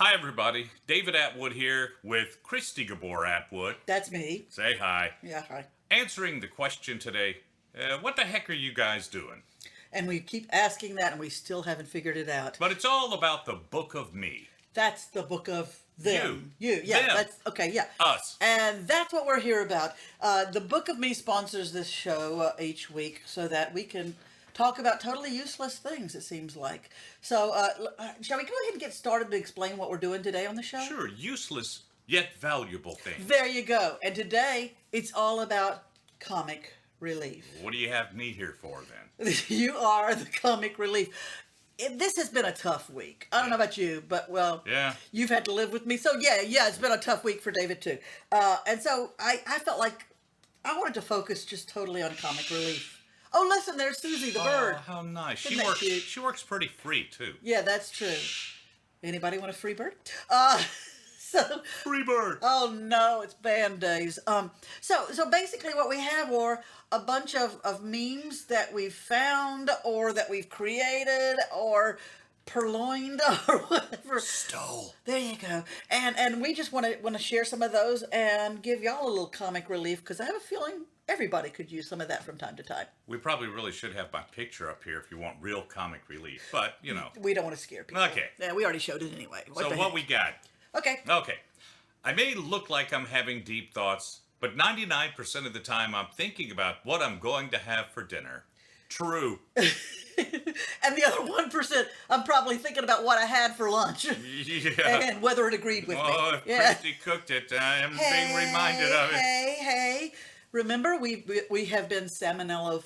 Hi, everybody. David Atwood here with Christee Atwood. That's me. Say hi. Yeah, hi. Answering the question today, what the heck are you guys doing? And we keep asking that, and we still haven't figured it out. But it's all about the book of me. That's the book of them. Yeah. Them. That's okay. Yeah. Us. And that's what we're here about. The Book of Me sponsors this show each week so that we can talk about totally useless things, it seems like. So, shall we go ahead and get started to explain what we're doing today on the show? Sure, useless yet valuable things. There you go. And today, it's all about comic relief. What do you have me here for then? You are the comic relief. This has been a tough week. I don't know about you, but Yeah. you've had to live with me. So yeah, it's been a tough week for David too. And so I felt like I wanted to focus just totally on comic relief. Oh, listen, there's Susie the bird. Oh, how nice. Isn't that cute? She works pretty free, too. Yeah, that's true. Anybody want a free bird? So Free bird. oh no, it's band days. So basically what we have are a bunch of memes that we've found or that we've created or purloined or whatever. Stole. There you go. And we just want to share some of those and give y'all a little comic relief because I have a feeling everybody could use some of that from time to time. We probably really should have my picture up here if you want real comic relief, but, you know. We don't want to scare people. Okay. Yeah, we already showed it anyway. So the what heck? we got? Okay. Okay. I may look like I'm having deep thoughts, but 99% of the time I'm thinking about what I'm going to have for dinner. True. And the other 1%, I'm probably thinking about what I had for lunch. Yeah. And whether it agreed with Oh, me. if Yeah. Christee cooked it, I am being reminded of it. Hey. Remember, we have been salmonella,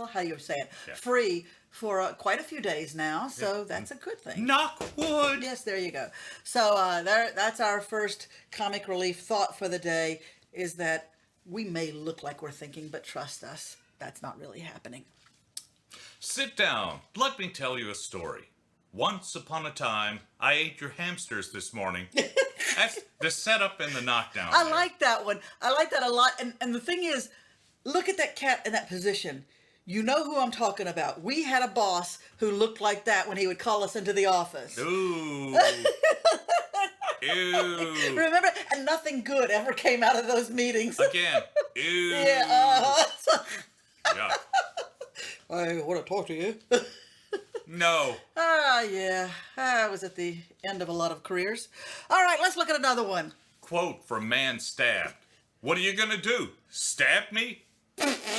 how do you say it? Yeah. Free for quite a few days now, so that's a good thing. Knock wood. Yes, there you go. So that's our first comic relief thought for the day, is that we may look like we're thinking, but trust us, that's not really happening. Sit down. Let me tell you a story. Once upon a time, I ate your hamsters this morning. That's the setup and the knockdown. I like that one. I like that a lot. And the thing is, look at that cat in that position. You know who I'm talking about. We had a boss who looked like that when he would call us into the office. Ooh. Ew. Remember? And nothing good ever came out of those meetings. Again. Ew. Yeah. Yeah. I want to talk to you. No. Yeah. I was at the end of a lot of careers. All right, let's look at another one. Quote from Man Stabbed. What are you gonna do? Stab me?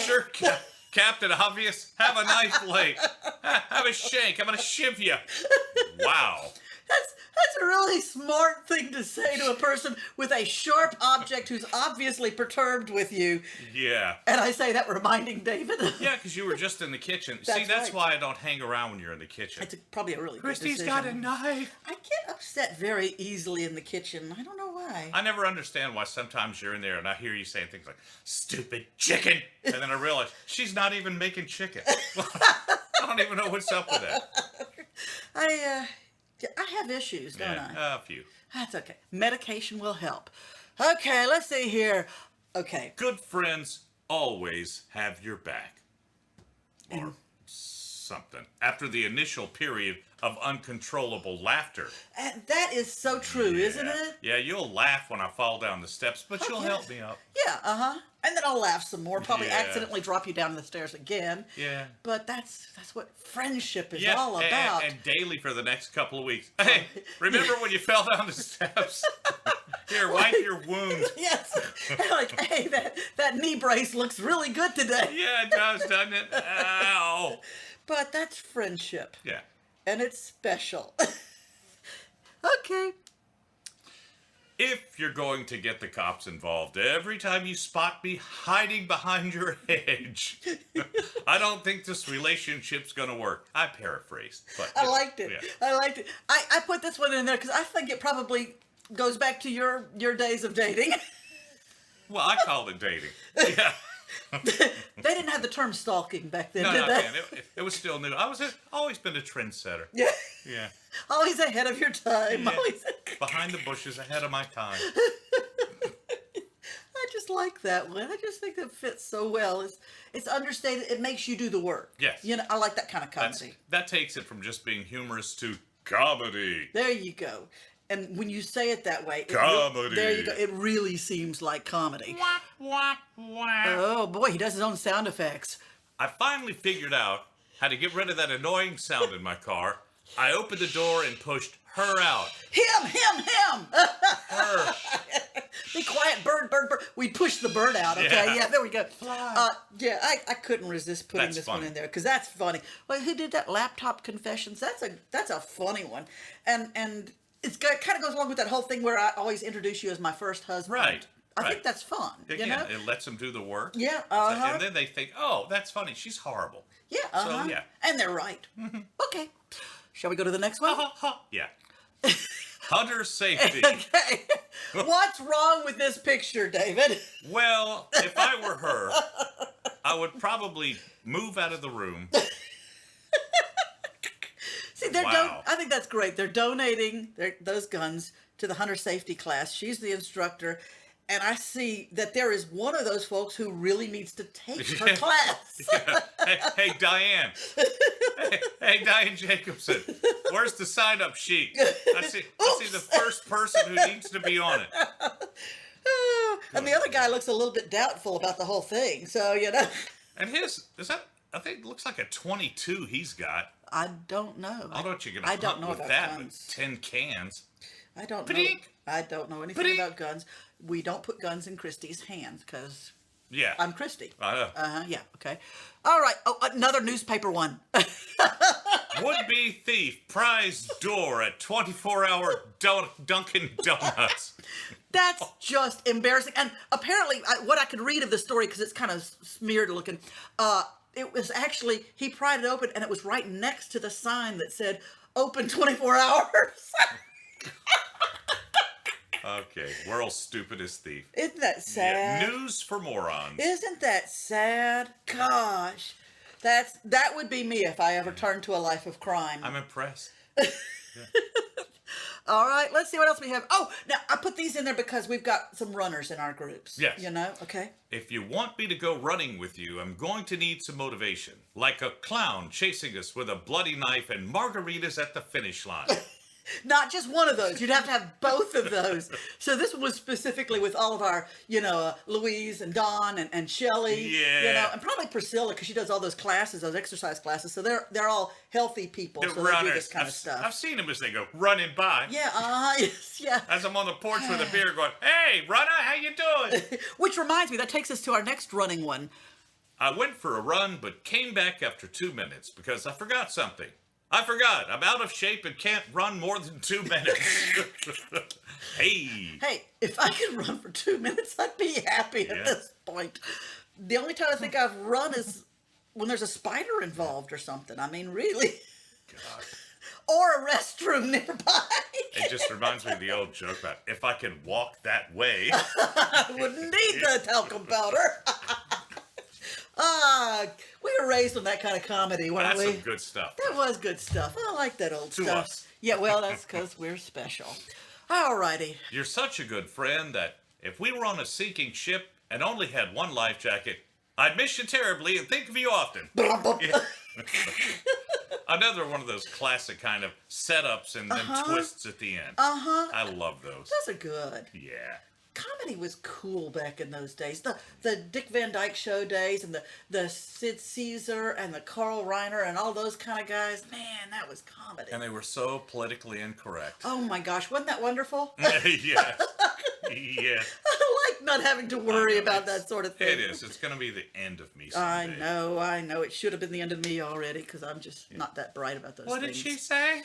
Sure, Captain Obvious. Have a knife blade. Have a shank. I'm gonna shiv you. Wow. That's a really smart thing to say to a person with a sharp object who's obviously perturbed with you. Yeah. And I say that reminding David. Yeah, because you were just in the kitchen. See, That's that's right. why I don't hang around when you're in the kitchen. It's probably a really good Christee's decision. got a knife. I get upset very easily in the kitchen. I don't know why. I never understand why sometimes you're in there and I hear you saying things like, stupid chicken. And then I realize she's not even making chicken. I don't even know what's up with that. I have issues, don't I? A few. That's okay. Medication will help. Okay, let's see here. Okay. Good friends always have your back. Or something. After the initial period of uncontrollable laughter. And that is so true, isn't it? Yeah, you'll laugh when I fall down the steps, but you'll Okay. help me up. Yeah, And then I'll laugh some more. Probably Yeah. accidentally drop you down the stairs again. Yeah. But that's what friendship is Yeah, all about. and daily for the next couple of weeks. Hey, remember when you fell down the steps? Here, wipe your wound. Yes. Like, hey, that knee brace looks really good today. Yeah, it does, doesn't it? Ow. But that's friendship. Yeah. And it's special. Okay. If you're going to get the cops involved every time you spot me hiding behind your hedge, I don't think this relationship's going to work. I paraphrased. But, I liked it. Yeah. I liked it. I put this one in there because I think it probably goes back to your days of dating. Well, I called it dating. Yeah. They didn't have the term stalking back then, No, did not they? then. It was still new. Always been a trendsetter. Yeah. Yeah. Always ahead of your time. Yeah. Always. Behind the bushes, ahead of my time. I just like that one. I just think that fits so well. It's understated. It makes you do the work. Yes. You know, I like that kind of comedy. That takes it from just being humorous to Comedy. There you go. And when you say it that way, Comedy. there you go. It really seems like comedy. Oh boy, he does his own sound effects. I finally figured out how to get rid of that annoying sound in my car. I opened the door and pushed her out. Him. Her. Be quiet, bird. We pushed the bird out, okay? Yeah, there we go. Fly. I couldn't resist putting this one in there because that's funny. Well, who did that? Laptop Confessions. That's a funny one, and it's kind of goes along with that whole thing where I always introduce you as my first husband. Right. I think that's fun. Again, you know? it lets them do the work. Yeah. And then they think, oh, that's funny. She's horrible. Yeah. So, yeah. And they're right. Okay. Shall we go to the next one? Yeah. Hunter safety. Okay. What's wrong with this picture, David? Well, if I were her, I would probably move out of the room. See, Wow. I think that's great. They're donating those guns to the hunter safety class. She's the instructor. And I see that there is one of those folks who really needs to take her class. Hey, Diane. Hey, Diane Jacobson. Where's the sign-up sheet? I see the first person who needs to be on it. And the other guy looks a little bit doubtful about the whole thing. So, you know. And I think it looks like a 22 he's got. I don't know. I don't know what you're going I to don't hunt know with about that, guns. with 10 cans. I don't know. Ba-dink. I don't know anything Ba-dink. about guns. We don't put guns in Christee's hands because Yeah. I'm Christee. I know. Yeah, okay. All right. Oh, another newspaper one. Would-be thief prize door at 24-hour Dunkin' Donuts. That's just embarrassing. And apparently, what I could read of the story, because it's kind of smeared looking, it was actually, he pried it open, and it was right next to the sign that said, open 24 hours. Okay, world's stupidest thief. Isn't that sad? Yeah, news for morons. Isn't that sad? Gosh. That would be me if I ever turned to a life of crime. I'm impressed. All right, let's see what else we have. Oh, now I put these in there because we've got some runners in our groups. Yes. You know, okay. If you want me to go running with you, I'm going to need some motivation. Like a clown chasing us with a bloody knife and margaritas at the finish line. Not just one of those. You'd have to have both of those. So this was specifically with all of our, Louise and Dawn and Shelley. Yeah. And probably Priscilla because she does all those classes, those exercise classes. So they're all healthy people. The so runners. they do this kind of stuff. I've seen them as they go running by. Yeah. Yes. Yeah. As I'm on the porch with a beer going, hey, runner, how you doing? Which reminds me, that takes us to our next running one. I went for a run, but came back after 2 minutes because I forgot something. I forgot. I'm out of shape and can't run more than 2 minutes. Hey, if I could run for 2 minutes, I'd be happy at this point. The only time I think I've run is when there's a spider involved or something. I mean, really. God. Or a restroom nearby. It just reminds me of the old joke about if I could walk that way. I wouldn't need the talcum powder. We were raised on that kind of comedy, weren't That's we? some good stuff. That was good stuff. I like that old To stuff. us. Yeah, well, that's because we're special. Alrighty. You're such a good friend that if we were on a sinking ship and only had one life jacket, I'd miss you terribly and think of you often. Yeah. Another one of those classic kind of setups and then twists at the end. I love those. Those are good. Yeah. Comedy was cool back in those days. The Dick Van Dyke Show days and the Sid Caesar and the Carl Reiner and all those kind of guys. Man, that was comedy. And they were so politically incorrect. Oh my gosh, wasn't that wonderful? Yes. Yeah. I like not having to worry about that sort of thing. It is. It's going to be the end of me someday. I know. It should have been the end of me already because I'm just not that bright about those What things. did she say?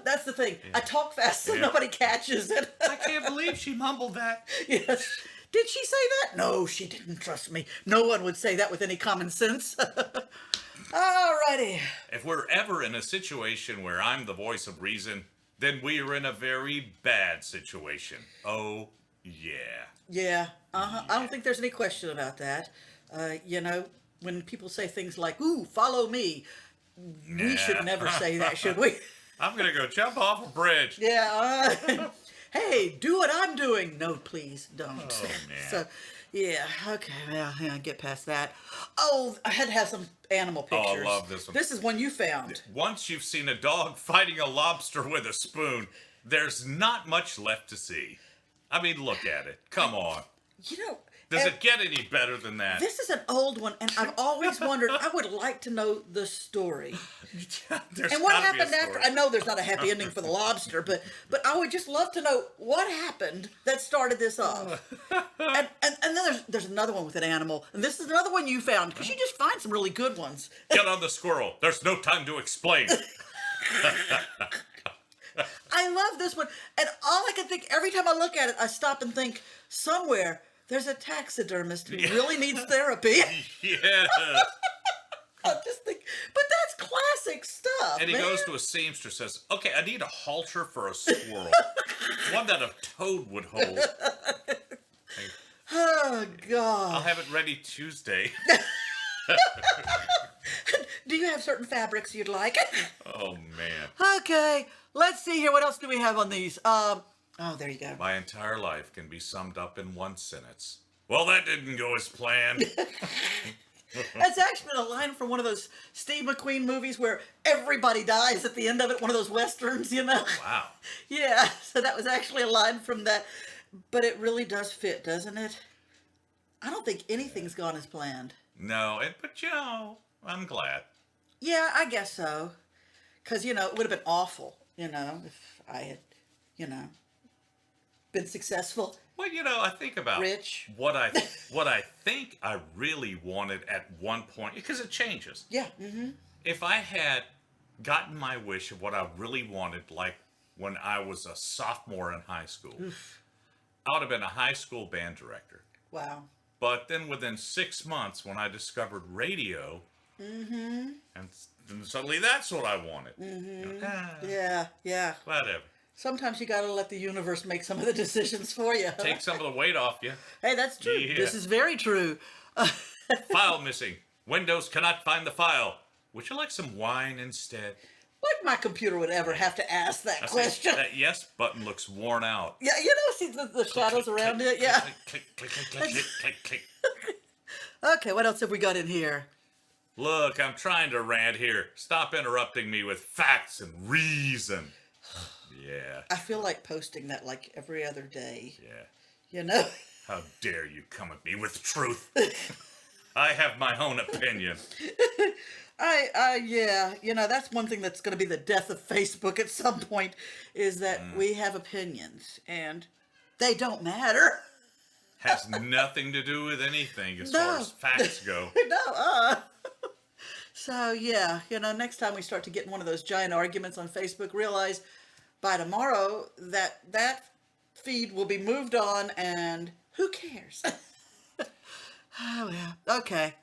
That's the thing. I talk fast so nobody catches it. I can't believe she mumbled that. Yes. Did she say that? No, she didn't. Trust me. No one would say that with any common sense. Alrighty. If we're ever in a situation where I'm the voice of reason, then we are in a very bad situation. Oh, yeah. Yeah. I don't think there's any question about that. When people say things like, ooh, follow me, we should never say that, should we? I'm going to go jump off a bridge. Yeah. Hey, do what I'm doing. No, please don't. Oh, man. So, Yeah, okay, well, yeah, get past that. Oh, I had to have some animal Oh, pictures. I love this one. This is one you found. Once you've seen a dog fighting a lobster with a spoon, there's not much left to see. I mean, look at it. Come on. You know, Does and it get any better than that? this is an old one, and I've always wondered, I would like to know the story. There's And what gotta be a happened after? story. I know there's not a happy ending for the lobster, but I would just love to know what happened that started this off. And then there's another one with an animal, and this is another one you found because you just find some really good ones. Get on the squirrel. There's no time to explain. I love this one, and all I can think every time I look at it, I stop and think somewhere there's a taxidermist who really needs therapy. Yeah. I just think, but that's classic stuff. And he man. goes to a seamstress, says, "Okay, I need a halter for a squirrel, one that a toad would hold. Oh I'll God! have it ready Tuesday." Do you have certain fabrics you'd like? Oh man. Okay, let's see here. What else do we have on these? Oh, there you go. My entire life can be summed up in one sentence. Well, that didn't go as planned. That's actually a line from one of those Steve McQueen movies where everybody dies at the end of it. One of those westerns, you know. Wow. Yeah, so that was actually a line from that. But it really does fit, doesn't it? I don't think anything's gone as planned. No, but you know, I'm glad. Yeah, I guess so. Because, you know, it would have been awful, you know, if I had, you know, been successful, Well, you know, I think about rich. what I think I really wanted at one point, because it changes. Yeah. Mm-hmm. If I had gotten my wish of what I really wanted, like when I was a sophomore in high school, I would have been a high school band director. Wow. But then within 6 months, when I discovered radio, and then suddenly that's what I wanted. Yeah, yeah. Whatever. Sometimes you got to let the universe make some of the decisions for you. Take some of the weight off you. Hey, that's true. Yeah. This is very true. File missing. Windows cannot find the file. Would you like some wine instead? Like my computer would ever have to ask that question. That yes button looks worn out. Yeah, you know, see the shadows around it? Yeah. Click, click, click, click, click, click, click. Okay, what else have we got in here? Look, I'm trying to rant here. Stop interrupting me with facts and reason. Yeah. I feel like posting that like every other day. Yeah. You know? How dare you come at me with truth? I have my own opinion. Yeah, you know, that's one thing that's going to be the death of Facebook at some point is that we have opinions and they don't matter. Has nothing to do with anything as far as facts go. No, So, yeah, you know, next time we start to get in one of those giant arguments on Facebook, realize by tomorrow that feed will be moved on and who cares? Oh, yeah. Okay.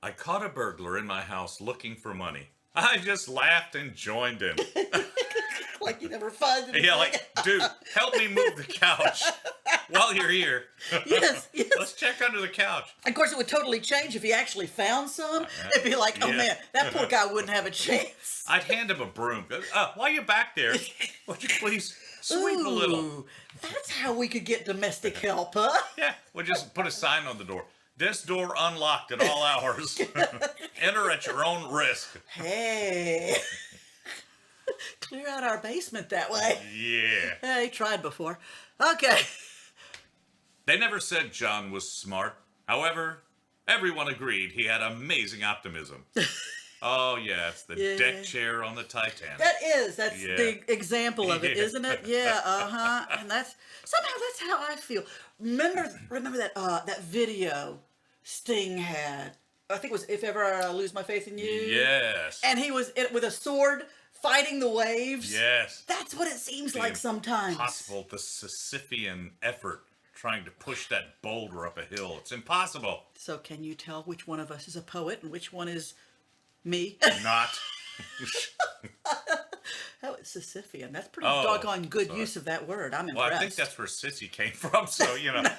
I caught a burglar in my house looking for money. I just laughed and joined him. Like you never find anything. Yeah, like, dude, help me move the couch while you're here. Yes, yes. Let's check under the couch. Of course, it would totally change if he actually found some. It'd be like, oh Yeah. man, that poor guy wouldn't have a chance. I'd hand him a broom. While you're back there, would you please sweep a little? Ooh, that's how we could get domestic help, huh? Yeah, we'll just put a sign on the door. This door unlocked at all hours. Enter at your own risk. Hey. Clear out our basement that way. Yeah. Yeah, he tried before. Okay. They never said John was smart. However, everyone agreed he had amazing optimism. Oh, yeah, it's the Yeah. deck chair on the Titanic. That's Yeah. the example of it, Yeah. isn't it? Yeah, uh-huh. And somehow that's how I feel. Remember that video Sting had? I think it was If Ever I Lose My Faith in You. Yes. And he was with a sword fighting the waves. Yes. That's what it seems The like sometimes. Impossible, the Sisyphean effort trying to push that boulder up a hill. It's impossible. So can you tell which one of us is a poet and which one is me? Not. Oh, it's Sisyphean. That's pretty Oh, doggone good sorry. use of that word. I'm Well, impressed. I think that's where sissy came from, so, you know. No.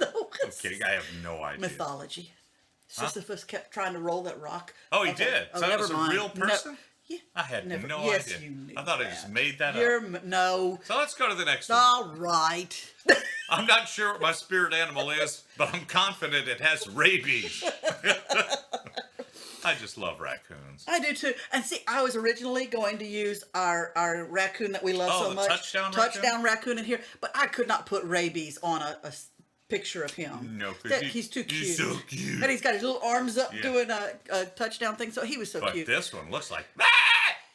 No, I'm kidding. I have no idea. mythology. Sisyphus kept trying to roll that rock. Oh, he Okay. did? Oh, So that never was a mind. real No. person? Yeah. I had Never. no Yes, idea. you knew I thought I that. just made that You're up. no. So let's go to the next one. All right. I'm not sure what my spirit animal is, but I'm confident it has rabies. I just love raccoons. I do too. And see, I was originally going to use our raccoon that we love Oh, so the much. touchdown raccoon in here, but I could not put rabies on a picture of him. No, because he's too cute. He's so cute. And he's got his little arms up Yeah. doing a touchdown thing, so he was so But cute. this one looks like.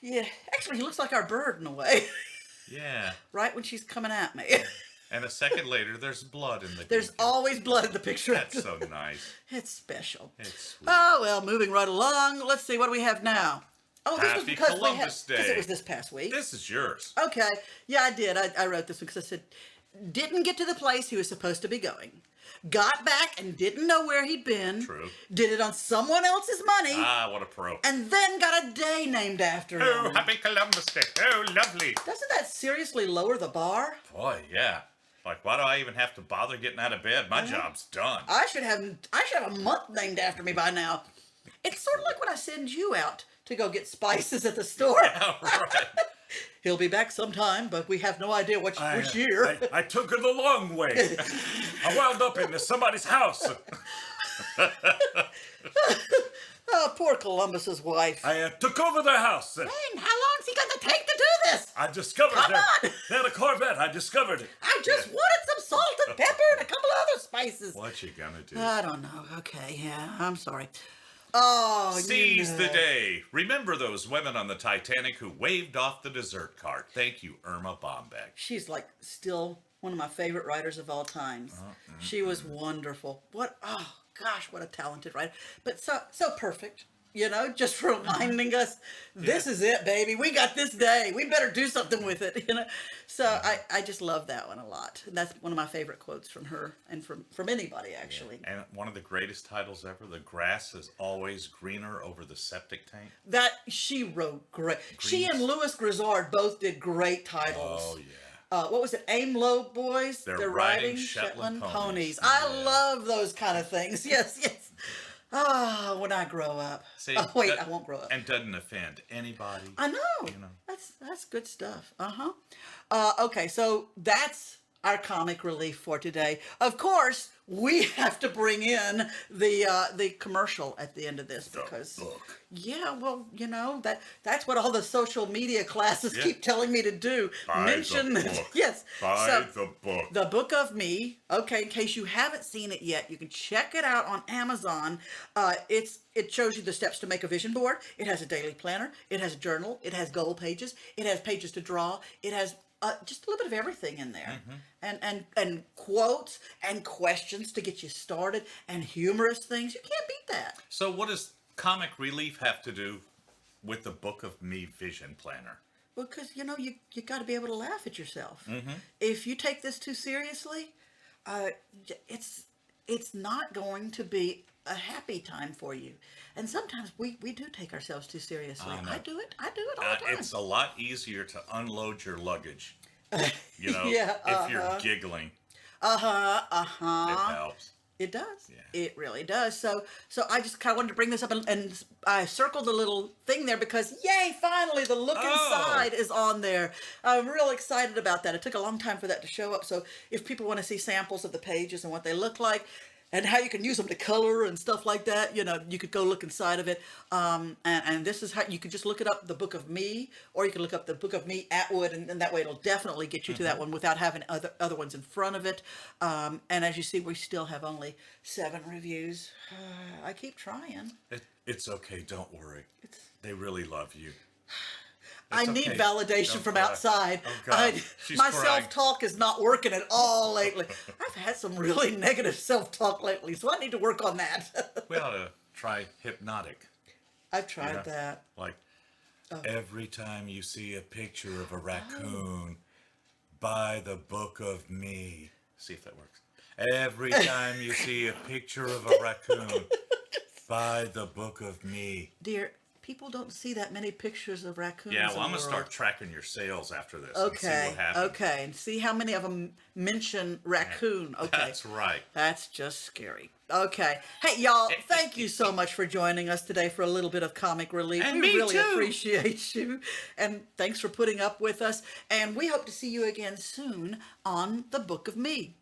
Yeah, actually, he looks like our bird in a way. Yeah. Right when she's coming at me. And a second later, there's blood in the. There's always blood in the picture. That's so nice. It's special. It's sweet. Oh, well, moving right along. Let's see, what do we have now? Oh, this was Happy because Columbus because Day. it was this past week. This is yours. Okay. Yeah, I did. I wrote this one because I said, didn't get to the place he was supposed to be going. Got back and didn't know where he'd been. True. Did it on someone else's money. Ah, what a pro. And then got a day named after Oh, him. happy Columbus Day. Oh, lovely. Doesn't that seriously lower the bar? Boy, yeah. Like, why do I even have to bother getting out of bed? My job's done. I should have a month named after me by now. It's sort of like when I send you out to go get spices at the store. Yeah, right. He'll be back sometime, but we have no idea which year. I took her the long way. I wound up in somebody's house. Oh, poor Columbus's wife. I took over their house. Man, how long's he gonna take to do this? I discovered Come on. They had a Corvette. I discovered it. I just wanted some salt and pepper and a couple other spices. What you gonna do? I don't know. Okay, yeah, I'm sorry. Oh, Seize the day. Remember those women on the Titanic who waved off the dessert cart. Thank you, Irma Bombeck. She's like still one of my favorite writers of all times. She was wonderful. Oh gosh, what a talented writer. But so perfect. You know, just reminding us, this is it, baby. We got this day. We better do something with it. You know, so I just love that one a lot. And that's one of my favorite quotes from her and from anybody actually. And one of the greatest titles ever, The Grass is Always Greener Over the Septic Tank. That she wrote great. She and Louis Grizzard both did great titles. Oh, yeah. What was it? Aim Low Boys? They're riding Shetland ponies. I Yeah. love those kind of things. Yes, yes. Ah, when I grow up. See, Oh, wait, that- I won't grow up. And doesn't offend anybody. I know. You know. That's good stuff. Okay, so that's our comic relief for today. Of course, we have to bring in the commercial at the end of this because book. yeah, well, you know that's what all the social media classes Yeah. keep telling me to do. Buy Mention the that. book. Yes. Buy So, the book. the Book of Me. Okay, in case you haven't seen it yet, you can check it out on Amazon. It shows you the steps to make a vision board. It has a daily planner. It has a journal. It has goal pages. It has pages to draw. It has just a little bit of everything in there, and quotes and questions to get you started, and humorous things. You can't beat that. So what does comic relief have to do with the Book of Me Vision Planner? Because you know you got to be able to laugh at yourself. If you take this too seriously, it's not going to be a happy time for you. And sometimes we do take ourselves too seriously. I know. I do it all the time. It's a lot easier to unload your luggage. You know, Yeah, if you're giggling, it helps. It does. Yeah. It really does. So I just kind of wanted to bring this up, and I circled a little thing there because, yay, finally, the look inside is on there. I'm real excited about that. It took a long time for that to show up. So if people want to see samples of the pages and what they look like, and how you can use them to color and stuff like that, you know, you could go look inside of it. And this is how you could just look it up, the Book of Me, or you can look up the Book of Me Atwood, and that way it'll definitely get you to that one without having other ones in front of it. And as you see, we still have only 7 reviews. I keep trying. It's okay. Don't worry. They really love you. I It's need okay. validation Don't from cry. outside. Oh, God. She's My crying. self-talk is not working at all lately. I've had some really negative self-talk lately, so I need to work on that. We ought to try hypnotic. I've tried Yeah. that. Like, every time you see a picture of a raccoon, buy the Book of Me. See if that works. Every time you see a picture of a raccoon, buy the Book of Me. Dear, people don't see that many pictures of raccoons. Yeah, well, in I'm the going to world. start tracking your sales after this and see Okay, what happens. okay, and see how many of them mention raccoon. Okay, That's right. that's just scary. Okay, hey y'all, thank you so much for joining us today for a little bit of comic relief. And we me really too. appreciate you, and thanks for putting up with us. And we hope to see you again soon on the Book of Me.